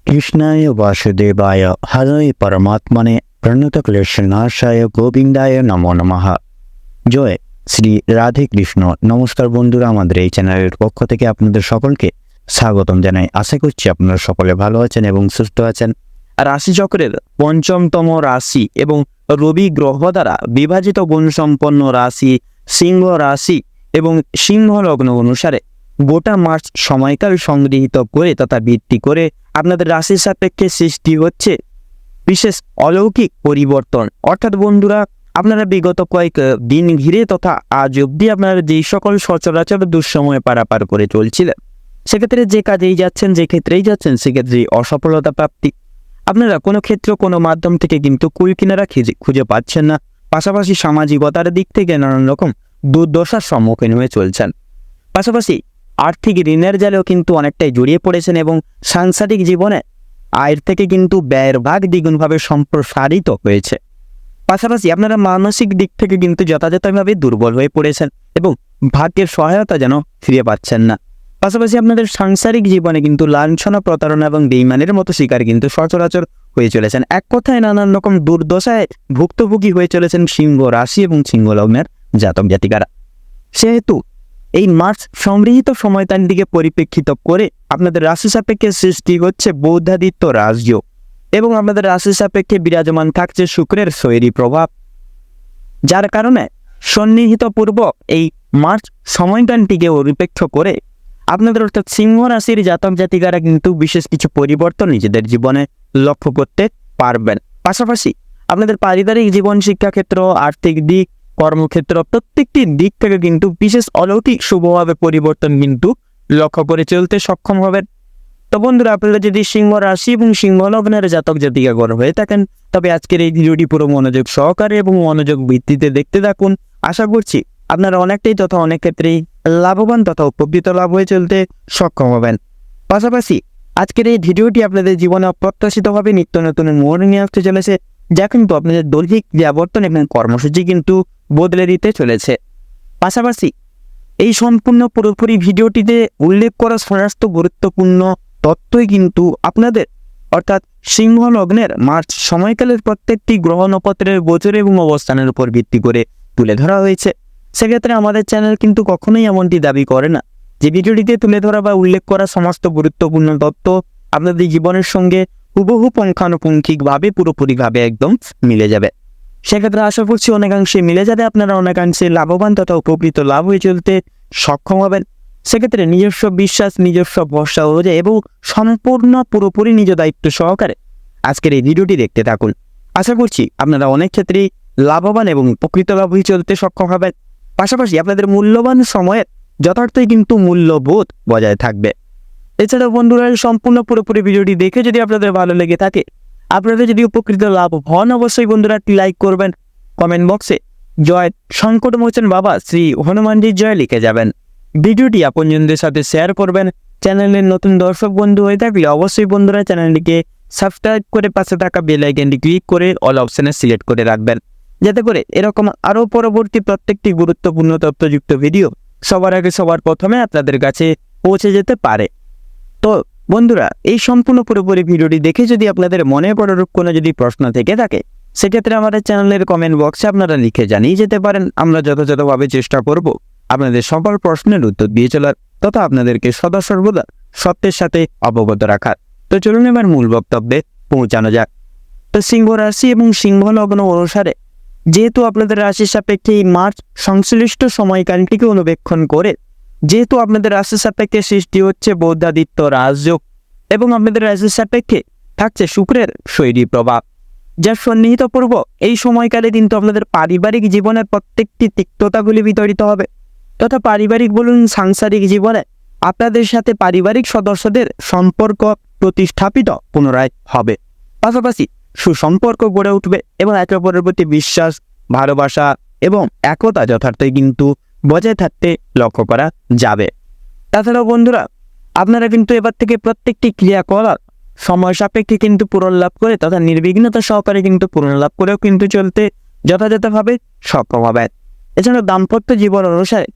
কৃষ্ণায় বাসুদেবায় হরে পরমাত্মনে প্রণতক্লেশনাশায় গোবিন্দায় নমো নমঃ। জয় শ্রী রাধে কৃষ্ণ। নমস্কার বন্ধুরা, আমাদের এই চ্যানেলের পক্ষ থেকে আপনাদের সকলকে স্বাগতম জানাই। আশা করছি আপনারা সকলে ভালো আছেন এবং সুস্থ আছেন। রাশিচক্রের পঞ্চমতম রাশি এবং রবি গ্রহ দ্বারা বিভাজিত গুণসম্পন্ন রাশি সিংহ রাশি এবং সিংহ লগ্ন অনুসারে গোটা মার্চ সময়কাল সংগৃহীত করে তথা ভিত্তি করে আপনাদের রাশির সাপেক্ষে সৃষ্টি হচ্ছে বিশেষ অলৌকিক পরিবর্তন। অর্থাৎ বন্ধুরা, আপনারা বিগত কয়েক দিন ঘিরে তথা আজ অবধি আপনারা যেই সকল সচরাচর দুঃসময় পারাপার করে চলছিলেন, সেক্ষেত্রে যে কাজেই যাচ্ছেন, যে ক্ষেত্রেই যাচ্ছেন, সেক্ষেত্রে অসফলতা প্রাপ্তি, আপনারা কোনো ক্ষেত্র কোনো মাধ্যম থেকে কিন্তু কুল কিনারা খুঁজে পাচ্ছেন না। পাশাপাশি সামাজিকতার দিক থেকে নানান রকম দুর্দশার সম্মুখীন হয়ে চলছেন। পাশাপাশি আর্থিক ঋণের জালেও কিন্তু অনেকটাই জড়িয়ে পড়েছেন এবং সাংসারিক জীবনে আয়ের থেকে কিন্তু ব্যয়ের ভাগ দ্বিগুণভাবে সম্প্রসারিত হয়েছে। পাশাপাশি আপনারা মানসিক দিক থেকে কিন্তু যথাযথভাবে দুর্বল হয়ে পড়েছেন এবং ভাগ্যের সহায়তা যেন ফিরে পাচ্ছেন না। পাশাপাশি আপনাদের সাংসারিক জীবনে কিন্তু লাঞ্ছনা, প্রতারণা এবং বেইমানের মতো শিকার কিন্তু সচরাচর হয়ে চলেছেন। এক কথায় নানান রকম দুর্দশায় ভুক্তভোগী হয়ে চলেছেন সিংহ রাশি এবং সিংহ লগ্নের জাতক জাতিকারা। সেহেতু এই মার্চ সংগৃহীত সময়তান্ত্রিকে পরিপ্রেক্ষিত করে আপনাদের রাশি সাপেক্ষে সৃষ্টি হচ্ছে বৌদ্ধাদিত্য রাজযোগ এবং আপনাদের রাশি সাপেক্ষে বিরাজমান থাকছে শুক্রের শৈরী প্রভাব, যার কারণে সন্নিহিত পূর্বক এই মার্চ সময়কালটিকে পরিপ্রেক্ষ করে আপনাদের অর্থাৎ সিংহ রাশির জাতক জাতিকারা কিন্তু বিশেষ কিছু পরিবর্তন নিজেদের জীবনে লক্ষ্য করতে পারবেন। পাশাপাশি আপনাদের পারিবারিক জীবন, শিক্ষাক্ষেত্র, আর্থিক দিক, কর্মক্ষেত্র প্রত্যেকটি দিক থেকে কিন্তু বিশেষ অলৌকিক শুভভাবে পরিবর্তন কিন্তু লক্ষ্য করে চলতে সক্ষম হবেন। তো বন্ধুরা, আপনারা যদি সিংহ রাশি এবং সিংহ লগ্নের জাতক জাতিকাগণ হয়ে থাকেন, তবে আজকের এই ভিডিওটি পুরো মনোযোগ সহকারে এবং মনোযোগ ভিত্তিতে দেখতে থাকুন। আশা করছি আপনারা অনেকটাই তথা অনেক ক্ষেত্রেই লাভবান তথা উপকৃত লাভ হয়ে চলতে সক্ষম হবেন। পাশাপাশি আজকের এই ভিডিওটি আপনাদের জীবনে অপ্রত্যাশিতভাবে নিত্য নতুন মোড় নিয়ে আসতে চলেছে, যা কিন্তু আপনাদের দৈহিক বিবর্তন এবং কর্মসূচি কিন্তু বদলে দিতে চলেছে। পাশাপাশি এই সম্পূর্ণ পুরোপুরি ভিডিওটিতে উল্লেখ করা সমস্ত গুরুত্বপূর্ণ তথ্যই কিন্তু আপনাদের অর্থাৎ সিংহ লগ্নের মার্চ সময়কালের প্রত্যেকটি গ্রহ নক্ষত্রের গোচর এবং অবস্থানের উপর ভিত্তি করে তুলে ধরা হয়েছে। সেক্ষেত্রে আমাদের চ্যানেল কিন্তু কখনোই এমনটি দাবি করে না যে ভিডিওটিতে তুলে ধরা বা উল্লেখ করা সমস্ত গুরুত্বপূর্ণ তথ্য আপনাদের জীবনের সঙ্গে হুবহু পুঙ্খানুপুঙ্খিকভাবে পুরোপুরিভাবে একদম মিলে যাবে। সেক্ষেত্রে আশা করছি অনেকাংশে মিলে যাবে, আপনারা অনেকাংশে লাভবান তথা উপকৃত লাভ হয়ে চলতে সক্ষম হবেন। সেক্ষেত্রে নিজস্ব বিশ্বাস, নিজস্ব ভরসা অনুযায়ী এবং সম্পূর্ণ পুরোপুরি নিজ দায়িত্ব সহকারে আজকের এই ভিডিওটি দেখতে থাকুন। আশা করছি আপনারা অনেক ক্ষেত্রেই লাভবান এবং উপকৃত লাভ হয়ে চলতে সক্ষম হবেন। পাশাপাশি আপনাদের মূল্যবান সময়ের যথার্থই কিন্তু মূল্যবোধ বজায় থাকবে। এছাড়াও বন্ধুরা, সম্পূর্ণ পুরোপুরি ভিডিওটি দেখে যদি আপনাদের ভালো লেগে থাকে, আপনাদের যদি উপকৃত লাভ হন, অবশ্যই বন্ধুরা একটি লাইক করবেন, কমেন্ট বক্সে জয় সংকটমোচন বাবা শ্রী হনুমানজির জয় লিখে যাবেন। ভিডিওটি আপনজনদের সাথে শেয়ার করবেন। চ্যানেলের নতুন দর্শক বন্ধু হয়ে থাকলে অবশ্যই বন্ধুরা চ্যানেলটিকে সাবস্ক্রাইব করে পাশে থাকা বেল আইকনটি ক্লিক করে অল অপশনে সিলেক্ট করে রাখবেন, যাতে করে এরকম আরও পরবর্তী প্রত্যেকটি গুরুত্বপূর্ণ তথ্যযুক্ত ভিডিও সবার আগে সবার প্রথমে আপনাদের কাছে পৌঁছে যেতে পারে। তো বন্ধুরা, এই সম্পূর্ণ পুরোপুরি ভিডিওটি দেখে যদি আপনাদের মনে পড়ারূপ কোনো যদি প্রশ্ন থেকে থাকে, সেক্ষেত্রে আমাদের চ্যানেলের কমেন্ট বক্সে আপনারা লিখে জানিয়ে যেতে পারেন। আমরা যথাযথভাবে চেষ্টা করব আপনাদের সকল প্রশ্নের উত্তর দিয়ে চলার তথা আপনাদেরকে সদা সর্বদা সত্যের সাথে অবগত রাখার। তো চলুন এবার মূল বক্তব্যে পৌঁছানো যাক। তো সিংহ রাশি এবং সিংহ লগ্ন অনুসারে যেহেতু আপনাদের রাশির সাপেক্ষে এই মার্চ সংশ্লিষ্ট সময়কালটিকে অনুবেক্ষণ করে যেহেতু আপনাদের রাশির সাপেক্ষে সৃষ্টি হচ্ছে বৌদ্ধাদিত্য রাজযোগ এবং আপনাদের রাশির সাপেক্ষে থাকছে শুক্রের শৈরী প্রভাব, যার সন্নিহিত পূর্ব এই সময়কালে কিন্তু আপনাদের পারিবারিক জীবনের প্রত্যেকটি তিক্ততাগুলি বিতরিত হবে তথা পারিবারিক বলুন সাংসারিক জীবনে আপনাদের সাথে পারিবারিক সদস্যদের সম্পর্ক প্রতিস্থাপিত পুনরায় হবে। পাশাপাশি সুসম্পর্ক গড়ে উঠবে এবং একে অপরের প্রতি বিশ্বাস, ভালোবাসা এবং একতা যথার্থই কিন্তু বজায় থাকতে লক্ষ্য করা যাবে। তাছাড়াও বন্ধুরা, আপনারা কিন্তু এবার থেকে প্রত্যেকটি ক্রিয়াকলাপ সময় সাপেক্ষে কিন্তু পূরণ লাভ করে তথা নির্বিঘ্নতা সহকারে কিন্তু পূরণ লাভ করেও কিন্তু চলতে যথাযথভাবে সক্ষম হবেন। এছাড়াও দাম্পত্য জীবন অনুসারে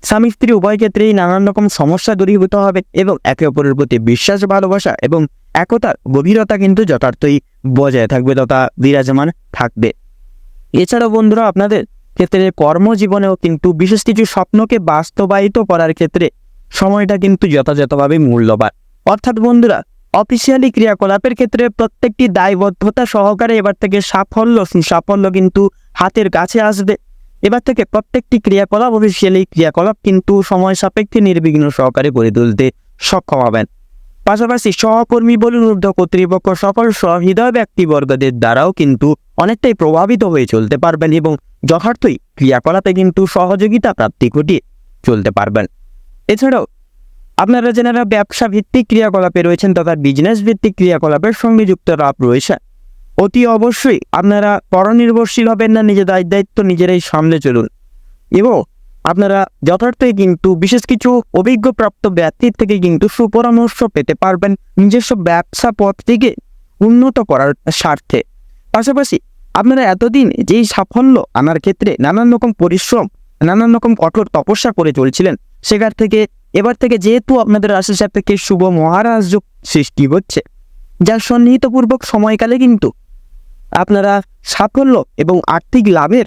স্বামী স্ত্রী উভয় ক্ষেত্রেই নানান রকম সমস্যা দূরীভূত হবে এবং একে অপরের প্রতি বিশ্বাস, ভালোবাসা এবং একতার গভীরতা কিন্তু যথার্থই বজায় থাকবে তথা বিরাজমান থাকবে। এছাড়াও বন্ধুরা আপনাদের ক্ষেত্রে কর্মজীবনেও কিন্তু বিশেষ কিছু স্বপ্নকে বাস্তবায়িত করার ক্ষেত্রে সময়টা কিন্তু যথাযথভাবে মূল্যবান। অর্থাৎ বন্ধুরা অফিসিয়ালি ক্রিয়াকলাপের ক্ষেত্রে প্রত্যেকটি দায়বদ্ধতা সহকারে এবার থেকে সাফল্য কিন্তু হাতের কাছে আসবে। এবার থেকে প্রত্যেকটি ক্রিয়াকলাপ অফিসিয়ালি ক্রিয়াকলাপ কিন্তু সময় সাপেক্ষে নির্বিঘ্ন সহকারে গড়ে তুলতে সক্ষম হবেন। পাশাপাশি সহকর্মী বলুন ঊর্ধ্ব কর্তৃপক্ষ সকল সহৃদয় ব্যক্তিবর্গদের দ্বারাও কিন্তু অনেকটাই প্রভাবিত হয়ে চলতে পারবেন এবং যথার্থই ক্রিয়াকলাপে কিন্তু সহযোগিতা প্রাপ্তি ঘটিয়ে চলতে পারবেন। এছাড়াও আপনারা যারা ব্যবসা ভিত্তিক ক্রিয়াকলাপে রয়েছেন তথা বিজনেস ভিত্তিক ক্রিয়াকলাপের সঙ্গে যুক্ত রয়েছে, অতি অবশ্যই আপনারা পরনির্ভরশীল হবেন না, নিজের দায়িত্ব নিজেরাই সামলে চলুন এবং আপনারা যথার্থই কিন্তু বিশেষ কিছু অভিজ্ঞপ্রাপ্ত ব্যক্তির থেকে কিন্তু সুপরামর্শ পেতে পারবেন নিজস্ব ব্যবসা পথটিকে উন্নত করার স্বার্থে। পাশাপাশি আপনারা এতদিন যেই সাফল্য আনার ক্ষেত্রে নানান রকম পরিশ্রম নানান রকম কঠোর তপস্যা করে চলছিলেন, সেখান থেকে এবার থেকে যেহেতু আপনাদের রাশি সাপেক্ষে শুভ মহারাজ যোগ সৃষ্টি হচ্ছে, যার সন্নিহিতপূর্বক সময়কালে কিন্তু আপনারা সাফল্য এবং আর্থিক লাভের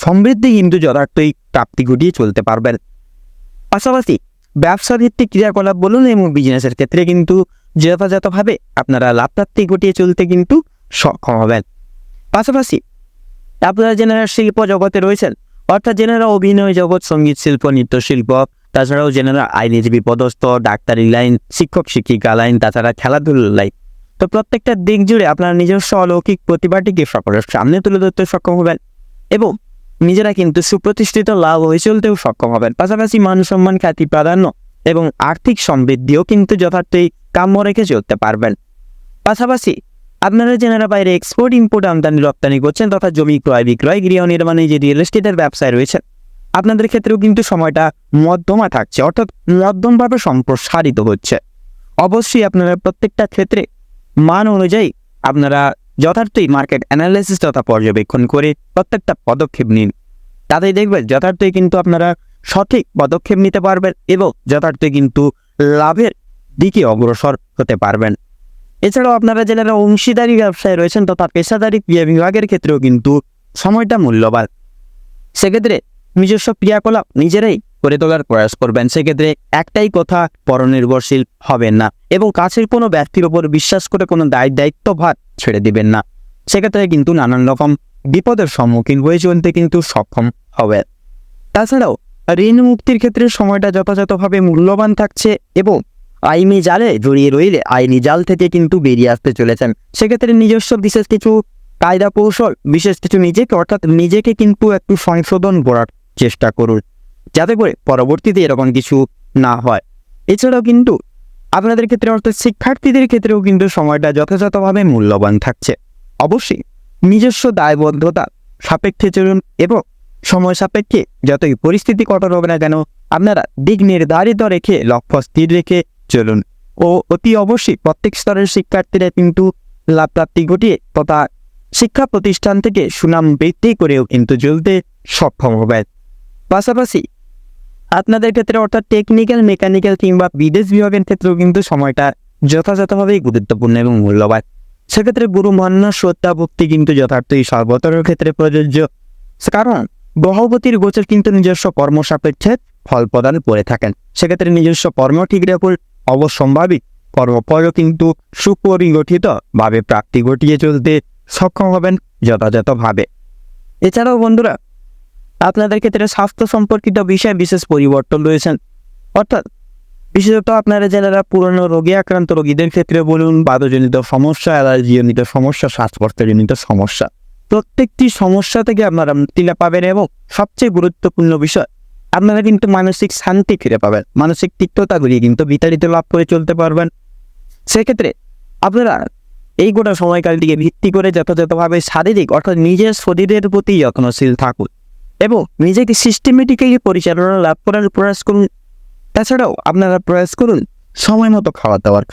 সমৃদ্ধি কিন্তু যথার্থই প্রাপ্তি ঘটিয়ে চলতে পারবেন। পাশাপাশি ব্যবসা ভিত্তিক ক্রিয়াকলাপ বলুন এবং বিজনেসের ক্ষেত্রে কিন্তু যথাযথভাবে আপনারা লাভ প্রাপ্তি ঘটিয়ে চলতে কিন্তু সক্ষম হবেন। পাশাপাশি আপনারা যারা শিল্প জগতে রয়েছেন, অর্থাৎ যারা অভিনয় জগৎ, সঙ্গীত শিল্প, নৃত্যশিল্প, তাছাড়াও যারা আইনজীবী পদস্থ, ডাক্তারি লাইন, শিক্ষক শিক্ষিকা লাইন, তাছাড়া খেলাধুলার লাইন, তো প্রত্যেকটা দিক জুড়ে আপনার নিজস্ব অলৌকিক প্রতিভাটিকে সকলের সামনে তুলে ধরতে সক্ষম হবেন এবং নিজেরা কিন্তু সুপ্রতিষ্ঠিত লাভ হয়ে চলতেও সক্ষম হবেন। পাশাপাশি মান সম্মান, খ্যাতি, প্রাধান্য এবং আর্থিক সমৃদ্ধিও কিন্তু যথার্থই কাম্য রেখে চলতে পারবেন। পাশাপাশি আপনারা যারা বাইরে এক্সপোর্ট ইম্পোর্ট আমদানি রপ্তানি করছেন তথা জমি ক্রয় বিক্রয়, গৃহ নির্মাণে যে রিয়েল এস্টেটের ব্যবসায় রয়েছেন, আপনাদের ক্ষেত্রেও কিন্তু সময়টা মধ্যমা থাকছে, অর্থাৎ মধ্যমভাবে সম্প্রসারিত হচ্ছে। অবশ্যই আপনারা প্রত্যেকটা ক্ষেত্রে মান অনুযায়ী আপনারা যথার্থই মার্কেট অ্যানালাইসিস তথা পর্যবেক্ষণ করে প্রত্যেকটা পদক্ষেপ নিন, তাতেই দেখবেন যথার্থই কিন্তু আপনারা সঠিক পদক্ষেপ নিতে পারবেন এবং যথার্থই কিন্তু লাভের দিকে অগ্রসর হতে পারবেন। এছাড়াও আপনারা যারা অংশীদারি ব্যবসায় রয়েছেন তথা পেশাদারি ক্রিয়া বিভাগের ক্ষেত্রেও কিন্তু সময়টা মূল্যবান। সেক্ষেত্রে নিজস্ব ক্রিয়াকলাপ নিজেরাই করে তোলার প্রয়াস করবেন। সেক্ষেত্রে একটাই কথা, পরনির্ভরশীল হবেন না এবং কাছের কোনো ব্যক্তির ওপর বিশ্বাস করে কোনো দায়িত্বভার ছেড়ে দিবেন না। সেক্ষেত্রে কিন্তু নানান রকম বিপদের সম্মুখীন হয়ে চলতে কিন্তু সক্ষম হবে। তাছাড়াও ঋণ মুক্তির ক্ষেত্রে সময়টা যথাযথভাবে মূল্যবান থাকছে এবং আইনি জালে জড়িয়ে রইলে আইনি জাল থেকে কিন্তু বেরিয়ে আসতে চলেছেন। সেক্ষেত্রে নিজস্ব বিশেষ কিছু কায়দা কৌশল, বিশেষ কিছু নিজেকে কিন্তু একটু সংশোধন করার চেষ্টা করুন, যাতে করে পরবর্তীতে এরকম কিছু না হয়। এছাড়াও কিন্তু আপনাদের ক্ষেত্রে অর্থাৎ শিক্ষার্থীদের ক্ষেত্রেও কিন্তু সময়টা যথাযথভাবে মূল্যবান থাকছে। অবশ্যই নিজস্ব দায়বদ্ধতা সাপেক্ষে চলুন এবং সময় সাপেক্ষে যতই পরিস্থিতি কঠোর হবে না কেন আপনারা দিক নির্ধারিত রেখে লক্ষ্য স্থির রেখে চলুন ও অতি অবশ্যই প্রত্যেক স্তরের শিক্ষার্থীরা কিন্তু লাভ প্রাপ্তি ঘটিয়ে তথা শিক্ষা প্রতিষ্ঠান থেকে সুনাম বৃদ্ধি করেও কিন্তু চলতে সক্ষম হবে। পাশাপাশি আপনাদের ক্ষেত্রে অর্থাৎ টেকনিক্যাল, মেকানিক্যাল কিংবা বিদেশ বিভাগের ক্ষেত্রেও কিন্তু সময়টা যথাযথভাবেই গুরুত্বপূর্ণ এবং মূল্যবান। সেক্ষেত্রে গুরু মান্য শ্রদ্ধা ভক্তি কিন্তু যথার্থই সর্বতরের ক্ষেত্রে প্রযোজ্য, কারণ গ্রহপতির গোচর কিন্তু নিজস্ব কর্ম সাপেক্ষে ফল প্রদান করে থাকেন। সেক্ষেত্রে নিজস্ব কর্ম ঠিক রাখুন, অবশ্যম্ভাবী কর্মফলও কিন্তু সুপরিগঠিত ভাবে প্রাপ্তি ঘটিয়ে চলতে সক্ষম হবেন যথাযথভাবে। এছাড়াও বন্ধুরা আপনাদের ক্ষেত্রে স্বাস্থ্য সম্পর্কিত বিষয়ে বিশেষ পরিবর্তন রয়েছেন, অর্থাৎ বিশেষত আপনারা যারা পুরনো রোগে আক্রান্ত রোগীদের ক্ষেত্রে বলুন, বাতজনিত সমস্যা, অ্যালার্জিজনিত সমস্যা, শ্বাসকষ্টজনিত সমস্যা, প্রত্যেকটি সমস্যা থেকে আপনারা মুক্তি পাবেন এবং সবচেয়ে গুরুত্বপূর্ণ বিষয় আপনারা কিন্তু মানসিক শান্তি ফিরে পাবেন, মানসিক তিক্ততাগুলি কিন্তু বিতাড়িত লাভ করে চলতে পারবেন। সেক্ষেত্রে আপনারা এই গোটা সময়কালটিকে ভিত্তি করে যথাযথভাবে শারীরিক অর্থাৎ নিজের শরীরের প্রতি যত্নশীল থাকুন এবং নিজেকে সিস্টেমেটিক্যালি পরিচালনা লাভ করার প্রয়াস করুন। তাছাড়াও আপনারা প্রয়াস করুন সময় মতো খাওয়া দাওয়ার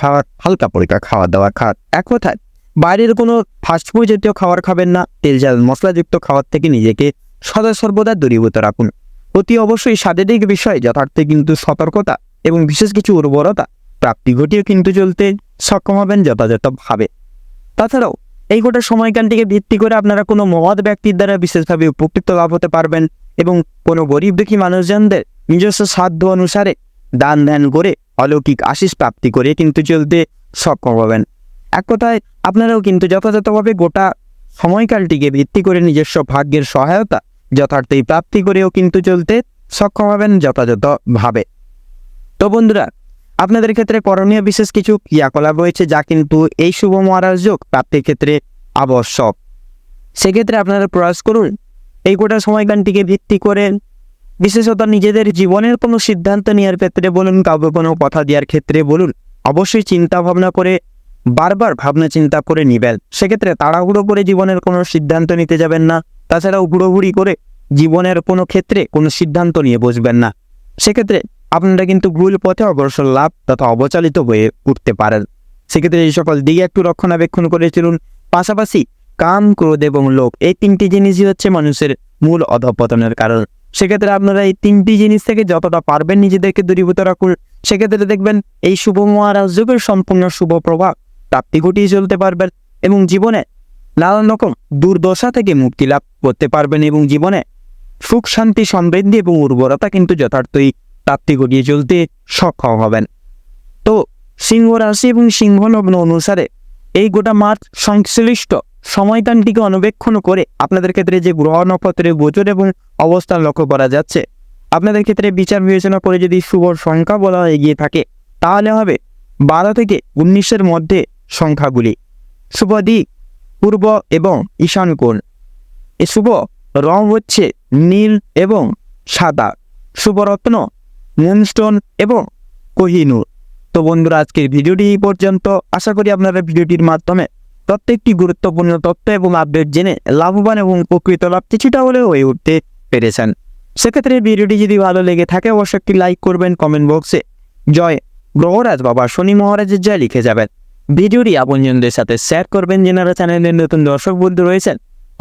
হালকা পরিকা খাওয়া দাওয়ার এক কথায় বাইরের কোনো ফাস্টফুড জাতীয় খাবার খাবেন না, তেল ঝাল মশলাযুক্ত খাবার থেকে নিজেকে সদা সর্বদা দূরীভূত রাখুন। অতি অবশ্যই শারীরিক বিষয়ে যথার্থে কিন্তু সতর্কতা এবং বিশেষ কিছু উর্বরতা প্রাপ্তি ঘটিয়ে কিন্তু চলতে সক্ষম হবেন যথাযথভাবে। তাছাড়াও এই গোটা সময়কালটিকে ভিত্তি করে আপনারা কোনো মহৎ ব্যক্তির দ্বারা বিশেষভাবে উপকৃত লাভ হতে পারবেন এবং কোনো গরিব দুঃখী মানুষজনদের নিজস্ব সাধ্য অনুসারে দান ধ্যান করে অলৌকিক আশিস প্রাপ্তি করে কিন্তু চলতে সক্ষম হবেন। এক কথায় আপনারাও কিন্তু যথাযথভাবে গোটা সময়কালটিকে ভিত্তি করে নিজস্ব ভাগ্যের সহায়তা যথার্থই প্রাপ্তি করেও কিন্তু চলতে সক্ষম হবেন যথাযথভাবে। তো বন্ধুরা, আপনাদের ক্ষেত্রে করণীয় বিশেষ কিছু ক্রিয়াকলাপ রয়েছে যা কিন্তু এই শুভ মহারাজ যোগ প্রাপ্তির ক্ষেত্রে আবশ্যক। সেক্ষেত্রে আপনারা প্রয়াস করুন এই গোটা সময়কালটিকে ভিত্তি করে বিশেষত নিজেদের জীবনের কোনো সিদ্ধান্ত নেওয়ার ক্ষেত্রে বলুন, কাউকে কোনো কথা দেওয়ার ক্ষেত্রে বলুন, অবশ্যই চিন্তা ভাবনা করে বারবার ভাবনা চিন্তা করে নেবেন। সেক্ষেত্রে তাড়াহুড়ো করে জীবনের কোনো সিদ্ধান্ত নিতে যাবেন না। তাছাড়াও হুড়োহুড়ি করে জীবনের কোনো ক্ষেত্রে কোনো সিদ্ধান্ত নিয়ে বসবেন না। সেক্ষেত্রে আপনারা কিন্তু ভুল পথে অগ্রসর লাভ তথা অবচালিত হয়ে উঠতে পারেন। সেক্ষেত্রে এই সকল দিকে একটু রক্ষণাবেক্ষণ করে চলুন। পাশাপাশি কাম, ক্রোধ এবং লোভ এই তিনটি জিনিসই হচ্ছে মানুষের মূল অধঃপতনের কারণ। সেক্ষেত্রে আপনারা এই তিনটি জিনিস থেকে যতটা পারবেন নিজেদেরকে দূরীভূত রাখুন। সেক্ষেত্রে দেখবেন এই শুভ মহারাজ যোগের সম্পূর্ণ শুভ প্রভাব প্রাপ্তি ঘটিয়ে চলতে পারবেন এবং জীবনে নানান রকম দুর্দশা থেকে মুক্তি লাভ করতে পারবেন এবং জীবনে সুখ, শান্তি, সমৃদ্ধি এবং উর্বরতা কিন্তু যথার্থই প্রাপ্তি ঘটিয়ে চলতে সক্ষম হবেন। তো সিংহ রাশি এবং সিংহ লগ্ন অনুসারে এই গোটা মাস সংশ্লিষ্ট সময়কালটিকে অনুবেক্ষণ করে আপনাদের ক্ষেত্রে যে গ্রহ নক্ষত্রের গোচর এবং অবস্থান লক্ষ্য করা যাচ্ছে, আপনাদের ক্ষেত্রে বিচার বিবেচনা করে যদি শুভ সংখ্যা বলা এগিয়ে থাকে তাহলে হবে 12 থেকে 19-এর মধ্যে সংখ্যাগুলি। শুভ দিক পূর্ব এবং ঈশান কোণ। এই শুভ রং হচ্ছে নীল এবং সাদা। শুভ রত্ন মুনস্টোন এবং কোহিনূর। তো বন্ধুরা, আজকের ভিডিওটি এই পর্যন্ত। আশা করি আপনারা ভিডিওটির মাধ্যমে প্রত্যেকটি গুরুত্বপূর্ণ তথ্য এবং আপডেট জেনে লাভবান এবং উপকৃত লাভ কিছুটা হলেও হয়ে উঠতে পেরেছেন। সেক্ষেত্রে ভিডিওটি যদি ভালো লেগে থাকে অবশ্যই একটি লাইক করবেন, কমেন্ট বক্সে জয় গ্রহরাজ বাবা শনি মহারাজের জয় লিখে যাবেন। ভিডিওটি আপনজনদের সাথে শেয়ার করবেন। যারা চ্যানেলের নতুন দর্শক বন্ধু রয়েছেন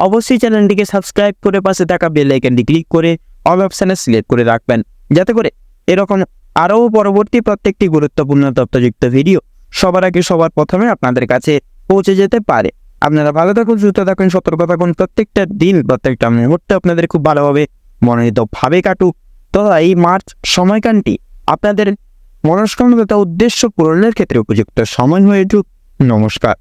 অবশ্যই চ্যানেলটিকে সাবস্ক্রাইব করে পাশে থাকা বেল আইকনটি ক্লিক করে অল অপশানে সিলেক্ট করে রাখবেন, যাতে করে এরকম আরও পরবর্তী প্রত্যেকটি গুরুত্বপূর্ণ তথ্যযুক্ত ভিডিও সবার আগে সবার প্রথমে আপনাদের কাছে পৌঁছে যেতে পারে। আপনারা ভালো থাকুন, সুস্থ থাকুন, সতর্ক থাকুন। প্রত্যেকটা দিন, প্রত্যেকটা মুহূর্তে আপনাদের খুব ভালোভাবে মনোনীতভাবে কাটুক। তো এই মার্চ সময়কালটি আপনাদের মনস্কামনা তথা উদ্দেশ্য পূরণের ক্ষেত্রে উপযুক্ত সময় হয়ে উঠুক। নমস্কার।